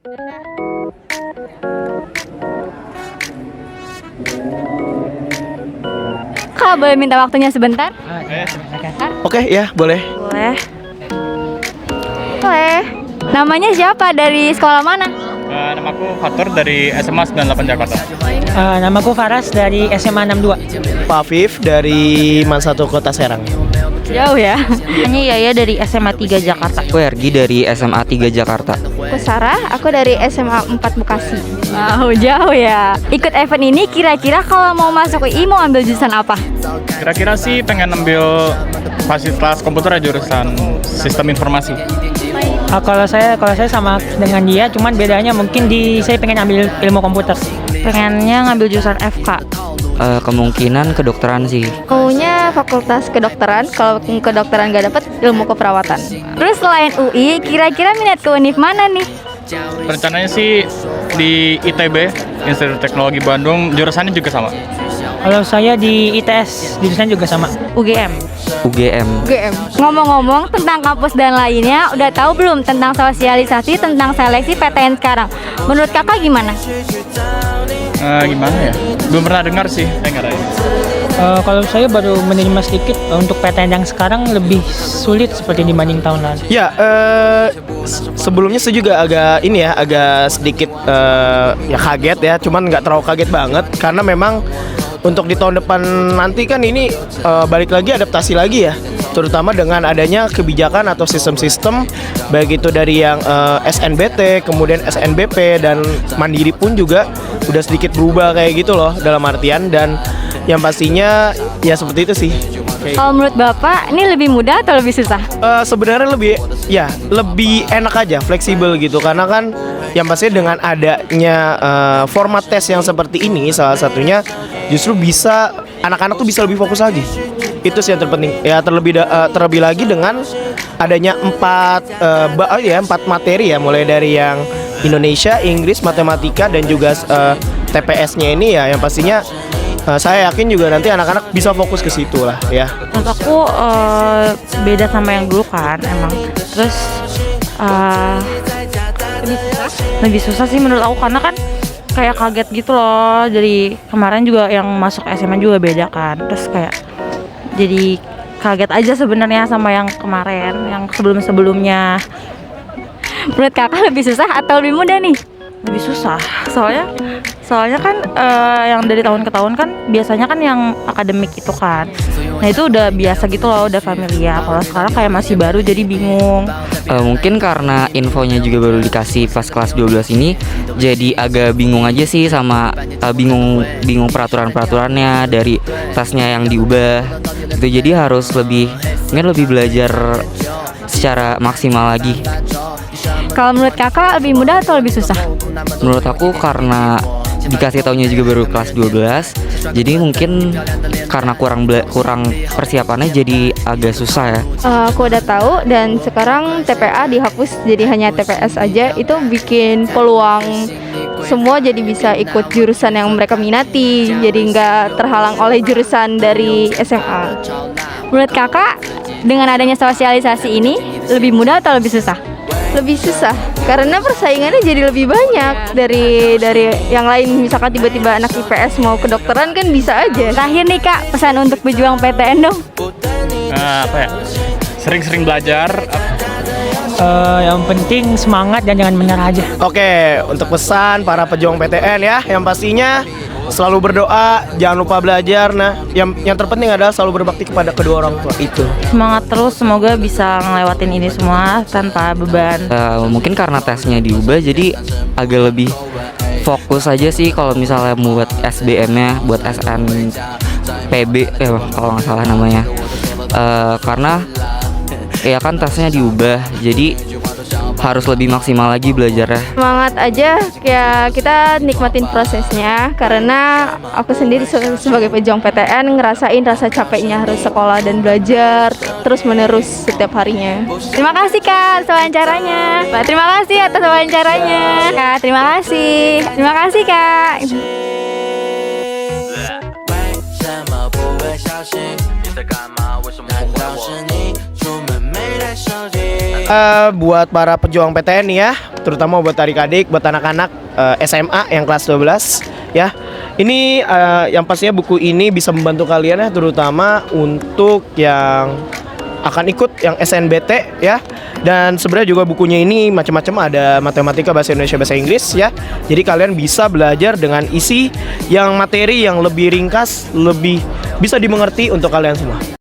Kak, boleh minta waktunya sebentar? Oke, ya boleh. Boleh. Boleh. Namanya siapa? Dari sekolah mana? Namaku Fatur dari SMA 98 Jakarta. Namaku Faras dari SMA 62. Pak Afif dari Man 1 Kota Serang. Jauh ya. Namanya Yaya dari SMA 3 Jakarta. Aku Ergi dari SMA 3 Jakarta. Aku Sarah, aku dari SMA 4 Bekasi. Wow, jauh ya. Ikut event ini kira-kira kalau mau masuk UI mau ambil jurusan apa? Kira-kira sih pengen ambil fasilitas komputer ya, jurusan sistem informasi. Kalau saya sama dengan dia, cuman bedanya mungkin saya pengen ambil ilmu komputer. Pengennya ngambil jurusan FK. Kemungkinan kedokteran sih. Maunya fakultas kedokteran, kalau kedokteran gak dapet ilmu keperawatan. Terus selain UI, kira-kira minat ke univ mana nih? Rencananya sih di ITB, Institut Teknologi Bandung, jurusannya juga sama. Kalau saya di ITS, jurusan juga sama. UGM. UGM. UGM. Ngomong-ngomong tentang kampus dan lainnya, udah tahu belum tentang sosialisasi, tentang seleksi PTN sekarang? Menurut kakak gimana? Gimana ya? Belum pernah dengar sih, dengar aja. Kalau saya baru menerima sedikit untuk PTN yang sekarang lebih sulit seperti dibanding tahun lalu. Ya, sebelumnya saya juga agak sedikit ya kaget ya, cuman nggak terlalu kaget banget karena memang untuk di tahun depan nanti kan ini balik lagi adaptasi lagi ya, terutama dengan adanya kebijakan atau sistem-sistem baik itu dari yang SNBT, kemudian SNBP dan Mandiri pun juga udah sedikit berubah kayak gitu loh, dalam artian dan yang pastinya ya seperti itu sih. Kalau menurut bapak, ini lebih mudah atau lebih susah? Sebenarnya lebih enak aja, fleksibel gitu karena kan yang pasti dengan adanya format tes yang seperti ini salah satunya justru bisa anak-anak tuh bisa lebih fokus lagi. Itu sih yang terpenting ya, terlebih lagi dengan adanya 4 materi ya, mulai dari yang Indonesia, Inggris, matematika dan juga TPS-nya ini ya yang pastinya saya yakin juga nanti anak-anak bisa fokus ke situ lah ya. Menurut aku beda sama yang dulu kan emang. Terus lebih susah sih menurut aku karena kan kayak kaget gitu loh. Dari kemarin juga yang masuk SMA juga beda kan. Terus kayak jadi kaget aja sebenarnya sama yang kemarin, yang sebelum-sebelumnya. Menurut kakak lebih susah atau lebih mudah nih? Lebih susah. Soalnya kan yang dari tahun ke tahun kan biasanya kan yang akademik itu kan. Nah itu udah biasa gitu loh, udah familiar. Kalau sekarang kayak masih baru jadi bingung. Mungkin karena infonya juga baru dikasih pas kelas 12 ini, jadi agak bingung aja sih sama bingung peraturan-peraturannya dari tasnya yang diubah. Itu jadi harus lebih belajar secara maksimal lagi. Kalau menurut kakak lebih mudah atau lebih susah? Menurut aku karena dikasih taunya juga baru kelas 12, jadi mungkin karena kurang persiapannya jadi agak susah ya. Aku udah tahu dan sekarang TPA dihapus jadi hanya TPS aja. Itu bikin peluang semua jadi bisa ikut jurusan yang mereka minati, jadi nggak terhalang oleh jurusan dari SMA. Menurut kakak, dengan adanya sosialisasi ini, lebih mudah atau lebih susah? Lebih susah karena persaingannya jadi lebih banyak dari yang lain. Misalkan tiba-tiba anak IPS mau kedokteran kan bisa aja. Terakhir nih kak, pesan untuk pejuang PTN dong. Apa ya? Sering-sering belajar. Yang penting semangat dan jangan menyerah aja. Oke, untuk pesan para pejuang PTN ya, yang pastinya selalu berdoa, jangan lupa belajar. Nah, yang terpenting adalah selalu berbakti kepada kedua orang tua itu. Semangat terus, semoga bisa ngelewatin ini semua tanpa beban. Mungkin karena tesnya diubah jadi agak lebih fokus aja sih kalau misalnya buat SBM-nya, buat SNPB kalau nggak salah namanya. Karena ya kan tesnya diubah, jadi harus lebih maksimal lagi belajarnya. Semangat aja ya, kita nikmatin prosesnya karena aku sendiri sebagai pejuang PTN ngerasain rasa capeknya harus sekolah dan belajar terus menerus setiap harinya. Terima kasih kak atas wawancaranya. Pak, terima kasih atas wawancaranya. Kak, terima kasih. Terima kasih kak. 什么不会小心？你在干嘛？为什么不回我？ Buat para pejuang PTN nih ya, terutama buat adik-adik, buat anak-anak SMA yang kelas 12 ya. Ini yang pastinya buku ini bisa membantu kalian ya, terutama untuk yang akan ikut yang SNBT ya. Dan sebenarnya juga bukunya ini macam-macam, ada matematika, bahasa Indonesia, bahasa Inggris ya. Jadi kalian bisa belajar dengan isi yang materi yang lebih ringkas, lebih bisa dimengerti untuk kalian semua.